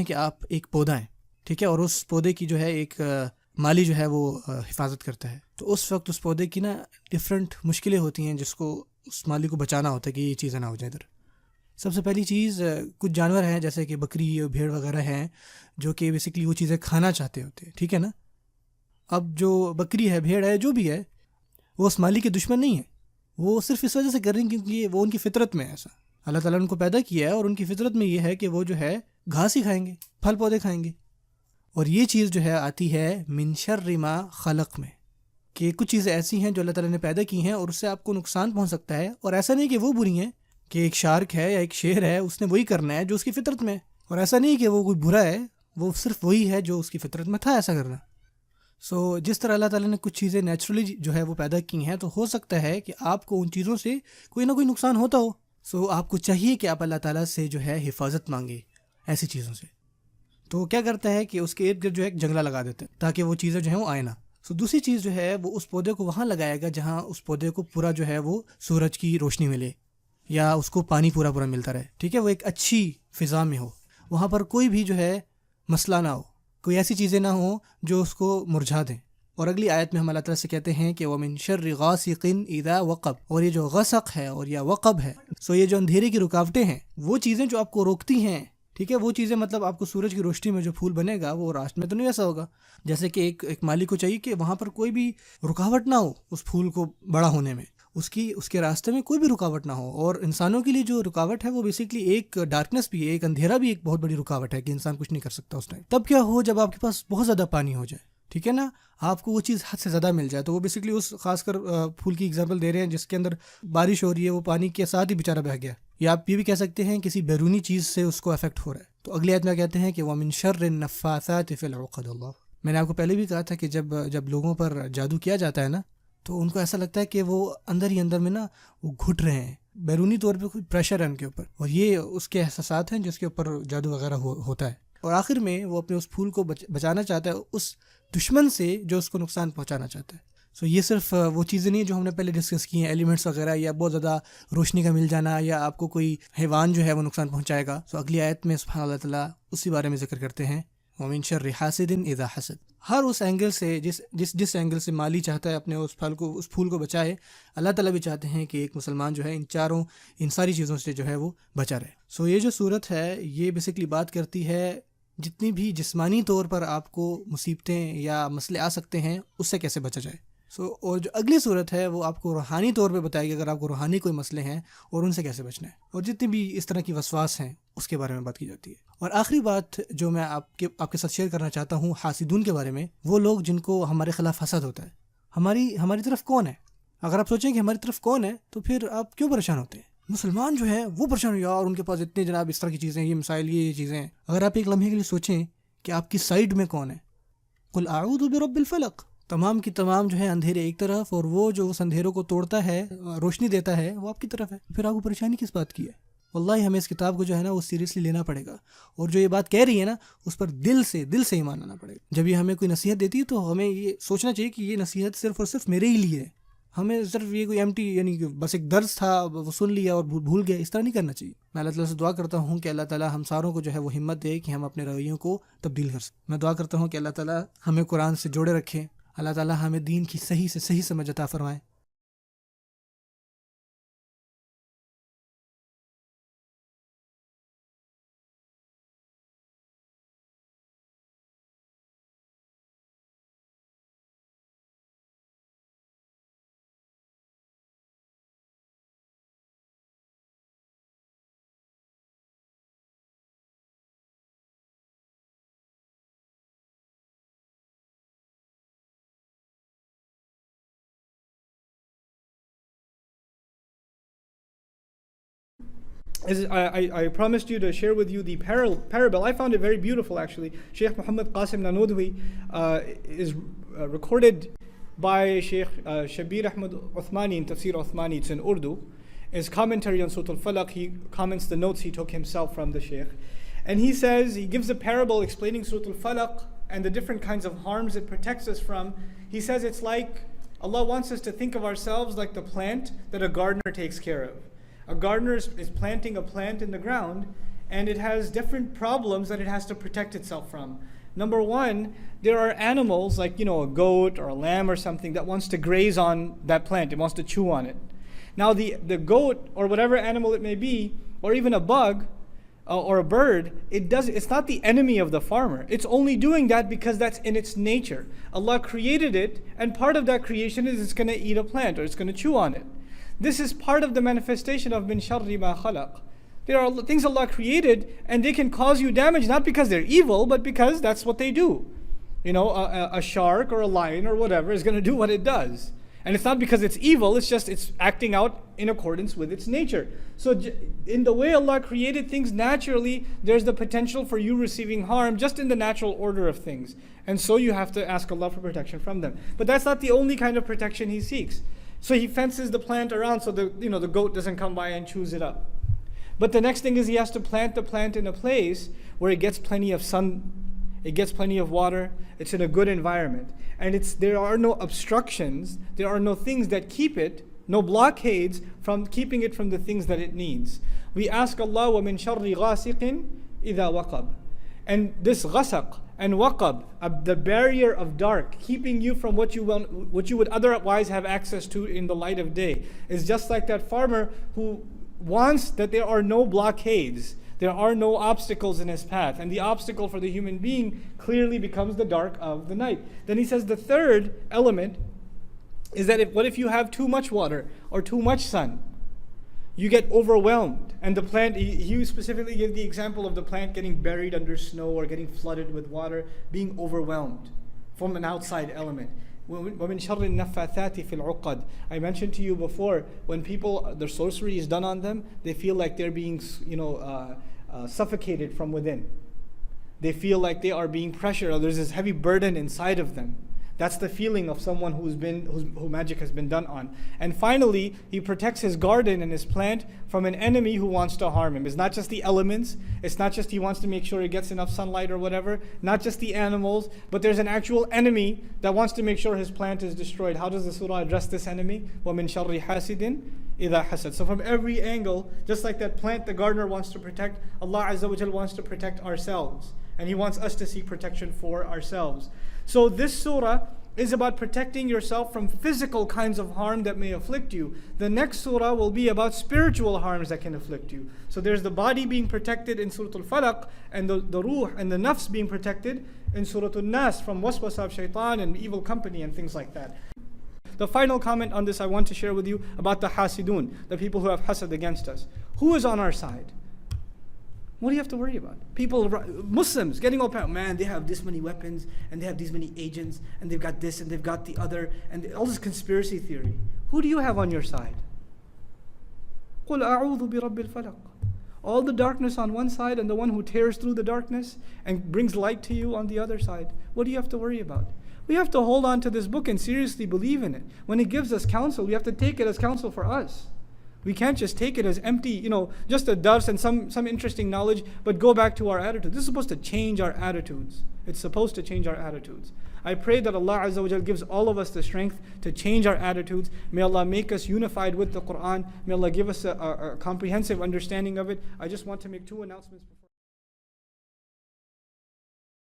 کہ آپ ایک پودا ہیں، ٹھیک ہے، اور اس پودے کی جو ہے ایک مالی جو ہے وہ حفاظت کرتا ہے، تو اس وقت اس پودے کی نا ڈفرینٹ مشکلیں ہوتی ہیں جس کو اس مالی کو بچانا ہوتا ہے کہ یہ چیزیں نہ ہو جائیں ادھر۔ سب سے پہلی چیز، کچھ جانور ہیں جیسے کہ بکری اور بھیڑ وغیرہ ہیں جو کہ بیسکلی وہ چیزیں کھانا چاہتے ہوتے ہیں، ٹھیک ہے نا۔ اب جو بکری ہے، بھیڑ ہے، جو بھی ہے، وہ اس مالی کے دشمن نہیں ہے، وہ صرف اس وجہ سے کر رہی ہیں کیونکہ وہ ان کی فطرت میں ہے ایسا، اللہ تعالیٰ نے ان کو پیدا کیا ہے اور ان کی فطرت میں یہ ہے کہ وہ جو ہے گھاس ہی کھائیں گے، پھل پودے کھائیں گے۔ اور یہ چیز جو ہے آتی ہے من شر ما خلق میں، کہ کچھ چیزیں ایسی ہیں جو اللہ تعالیٰ نے پیدا کی ہیں اور اس سے آپ کو نقصان پہنچ سکتا ہے، اور ایسا نہیں کہ وہ بری ہیں، کہ ایک شارک ہے یا ایک شیر ہے اس نے وہی کرنا ہے جو اس کی فطرت میں ہے، اور ایسا نہیں کہ وہ کوئی برا ہے، وہ صرف وہی ہے جو اس کی فطرت میں تھا ایسا کرنا۔ جس طرح اللہ تعالیٰ نے کچھ چیزیں نیچرلی جو ہے وہ پیدا کی ہیں، تو ہو سکتا ہے کہ آپ کو ان چیزوں سے کوئی نہ کوئی نقصان ہوتا ہو، آپ کو چاہیے کہ آپ اللہ تعالیٰ سے جو ہے حفاظت مانگے ایسی چیزوں سے۔ تو کیا کرتا ہے کہ اس کے ارد گرد جو ہے ایک جنگلہ لگا دیتے ہیں تاکہ وہ چیزیں جو ہیں وہ آئیں نہ۔ دوسری چیز جو ہے وہ اس پودے کو وہاں لگائے گا جہاں اس پودے کو پورا جو ہے وہ سورج کی روشنی ملے یا اس کو پانی پورا ملتا رہے، ٹھیک ہے، وہ ایک اچھی فضا میں ہو، وہاں پر کوئی بھی جو ہے مسئلہ نہ ہو، کوئی ایسی چیزیں نہ ہوں جو اس کو مرجھا دیں۔ اور اگلی آیت میں ہم اللہ تعالیٰ سے کہتے ہیں کہ وَمِن شَرِّ غَاسِقٍ idha وقب، اور یہ جو غسق ہے اور یا وقب ہے، یہ جو اندھیرے کی رکاوٹیں ہیں، وہ چیزیں جو آپ کو روکتی ہیں، ٹھیک ہے، وہ چیزیں مطلب آپ کو سورج کی روشنی میں جو پھول بنے گا وہ راستے میں تو نہیں ایسا ہوگا، جیسے کہ ایک مالی کو چاہیے کہ وہاں پر کوئی بھی رکاوٹ نہ ہو اس پھول کو بڑا ہونے میں، اس کے راستے میں کوئی بھی رکاوٹ نہ ہو۔ اور انسانوں کے لیے جو رکاوٹ ہے وہ بیسکلی ایک ڈارکنیس بھی ہے، ایک اندھیرا بھی ایک بہت بڑی رکاوٹ ہے کہ انسان کچھ نہیں کر سکتا اس ٹائم۔ تب کیا ہو جب آپ کے پاس بہت زیادہ پانی ہو جائے، ٹھیک ہے نا، آپ کو وہ چیز حد سے زیادہ مل جائے، تو وہ بیسکلی اس خاص کر پھول کی ایگزامپل دے رہے ہیں جس کے اندر بارش ہو رہی ہے، وہ پانی کے ساتھ ہی بیچارہ بہہ گیا، یا آپ یہ بھی کہہ سکتے ہیں کسی بیرونی چیز سے اس کو افیکٹ ہو رہا ہے۔ تو اگلی آیت میں کہتے ہیں کہ وَمِن شَرِّ النَّفَّاثَاتِ فِي الْعُقَدِ اللہ۔ میں نے آپ کو پہلے بھی کہا تھا کہ جب لوگوں پر جادو کیا جاتا ہے نا، تو ان کو ایسا لگتا ہے کہ وہ اندر ہی اندر میں نا وہ گھٹ رہے ہیں، بیرونی طور پہ کوئی پریشر ہے ان کے اوپر، اور یہ اس کے احساسات ہیں جس کے اوپر جادو وغیرہ ہوتا ہے۔ اور آخر میں وہ اپنے اس پھول کو بچانا چاہتا ہے اس دشمن سے جو اس کو نقصان پہنچانا چاہتا ہے۔ یہ صرف وہ چیزیں نہیں جو ہم نے پہلے ڈسکس کی ہیں، ایلیمنٹس وغیرہ، یا بہت زیادہ روشنی کا مل جانا، یا آپ کو کوئی حیوان جو ہے وہ نقصان پہنچائے گا۔ اگلی آیت میں سبحان اللہ تعالیٰ اسی بارے میں ذکر کرتے ہیں وَمِن شَرِّ حَاسِدٍ إِذَا حَسَد۔ ہر اس اینگل سے جس اینگل سے مالی چاہتا ہے اپنے اس پھول کو بچائے، اللہ تعالیٰ بھی چاہتے ہیں کہ ایک مسلمان جو ہے ان ساری چیزوں سے جو ہے وہ بچا رہے۔ یہ جو صورت ہے یہ بیسکلی بات کرتی ہے جتنی بھی جسمانی طور پر آپ کو مصیبتیں یا مسئلے آ سکتے ہیں اس سے کیسے بچا جائے۔ اور جو اگلی صورت ہے وہ آپ کو روحانی طور پہ بتائے گی اگر آپ کو روحانی کوئی مسئلے ہیں اور ان سے کیسے بچنا ہے، اور جتنی بھی اس طرح کی وسواس ہیں اس کے بارے میں بات کی جاتی ہے۔ اور آخری بات جو میں آپ کے ساتھ شیئر کرنا چاہتا ہوں حاسدون کے بارے میں، وہ لوگ جن کو ہمارے خلاف حسد ہوتا ہے۔ ہماری طرف کون ہے؟ اگر آپ سوچیں کہ ہماری طرف کون ہے تو پھر آپ کیوں پریشان ہوتے ہیں؟ مسلمان جو ہے وہ پریشان ہو، یار ان کے پاس اتنے جناب اس طرح کی چیزیں، یہ مسائل، یہ چیزیں ہیں۔ اگر آپ ایک لمحے کے لیے سوچیں کہ آپ کی سائیڈ میں کون ہے، قل اعوذ برب الفلق، تمام کی تمام جو ہے اندھیرے ایک طرف، اور وہ جو اس اندھیروں کو توڑتا ہے، روشنی دیتا ہے، وہ آپ کی طرف ہے، پھر آپ کو پریشانی کس بات کی ہے؟ واللہ ہمیں اس کتاب کو جو ہے نا وہ سیریسلی لینا پڑے گا، اور جو یہ بات کہہ رہی ہے نا اس پر دل سے ایمان آنا پڑے گا۔ جب یہ ہمیں کوئی نصیحت دیتی ہے تو ہمیں یہ سوچنا چاہیے کہ یہ نصیحت صرف اور صرف میرے ہی لیے ہے، ہمیں صرف یہ کوئی ایمٹی یعنی کہ بس ایک درس تھا وہ سن لیا اور بھول گیا، اس طرح نہیں کرنا چاہیے۔ میں اللہ تعالیٰ سے دعا کرتا ہوں کہ اللہ تعالیٰ ہم ساروں کو جو ہے وہ ہمت دے کہ ہم اپنے رویوں کو تبدیل کر سکیں۔ میں دعا کرتا ہوں کہ اللہ تعالیٰ ہمیں قرآن سے جوڑے رکھے، اللہ تعالیٰ ہمیں دین کی صحیح سے صحیح سمجھ عطا فرمائے۔ I promised you to share with you the parable. I found it very beautiful actually. Sheikh Muhammad Qasim Nanodwi is recorded by Sheikh Shabir Ahmad Uthmani in Tafseer Uthmani. It's in Urdu. His commentary on Surah Al-Falaq, he comments the notes he took himself from the Sheikh. And he says, he gives a parable explaining Surah Al-Falaq and the different kinds of harms it protects us from. He says it's like Allah wants us to think of ourselves like the plant that a gardener takes care of. A gardener is planting a plant in the ground, and it has different problems that it has to protect itself from. Number one, there are animals like, a goat or a lamb or something that wants to graze on that plant. It wants to chew on it. Now the goat or whatever animal it may be, or even a bug or a bird, it's not the enemy of the farmer. It's only doing that because that's in its nature. Allah created it, and part of that creation is it's going to eat a plant or it's going to chew on it. This is part of the manifestation of min sharri ma khalaq. There are things Allah created, and they can cause you damage, not because they're evil, but because that's what they do. A shark or a lion or whatever is going to do what it does. And it's not because it's evil, it's acting out in accordance with its nature. So in the way Allah created things naturally, there's the potential for you receiving harm just in the natural order of things. And so you have to ask Allah for protection from them. But that's not the only kind of protection He seeks. So He fences the plant around so the goat doesn't come by and chews it up. But the next thing is He has to plant the plant in a place where it gets plenty of sun, it gets plenty of water, it's in a good environment. And there are no obstructions, there are no things that keep it, no blockades from keeping it from the things that it needs. We ask Allah, وَمِن sharri ghasiqin idha waqab. And this ghasaq and waqab, the barrier of dark, keeping you from what you would otherwise have access to in the light of day, is just like that farmer who wants that there are no blockades. There are no obstacles in his path. And the obstacle for the human being clearly becomes the dark of the night. Then he says the third element is that what if you have too much water or too much sun? You get overwhelmed. And the plant, he specifically gave the example of the plant getting buried under snow or getting flooded with water, being overwhelmed from an outside element. وَمِن شَرِّ an-naffathati fil uqad. I mentioned to you before, when people, their sorcery is done on them, they feel like they're being suffocated from within. They feel like they are being pressured, or there's this heavy burden inside of them. That's the feeling of someone who magic has been done on. And finally, he protects his garden and his plant from an enemy who wants to harm him. It's not just the elements. It's not just he wants to make sure it gets enough sunlight or whatever. Not just the animals, but there's an actual enemy that wants to make sure his plant is destroyed. How does the surah address this enemy? وَمِن شَرِّ حَاسِدٍ idha hasad. So from every angle, just like that plant the gardener wants to protect, Allah Azza wa Jal wants to protect ourselves. And He wants us to seek protection for ourselves. So this surah is about protecting yourself from physical kinds of harm that may afflict you. The next surah will be about spiritual harms that can afflict you. So there's the body being protected in Surah Al-Falaq, and the ruh and the nafs being protected in Surah Al-Nas from waswasa of shaitan and evil company and things like that. The final comment on this I want to share with you about the hasidun, the people who have hasad against us. Who is on our side? What do you have to worry about? People, Muslims, getting all proud. Man, they have this many weapons, and they have these many agents, and they've got this, and they've got the other, and all this conspiracy theory. Who do you have on your side? قُلْ أَعُوذُ بِرَبِّ الْفَلَقِ. All the darkness on one side, and the one who tears through the darkness and brings light to you on the other side. What do you have to worry about? We have to hold on to this book and seriously believe in it. When it gives us counsel, we have to take it as counsel for us. We can't just take it as empty, just a dust and some interesting knowledge, but go back to our attitude. This is supposed to change our attitudes. It's supposed to change our attitudes. I pray that Allah Azza wa Jal gives all of us the strength to change our attitudes. May Allah make us unified with the Quran. May Allah give us a comprehensive understanding of it. I just want to make two announcements.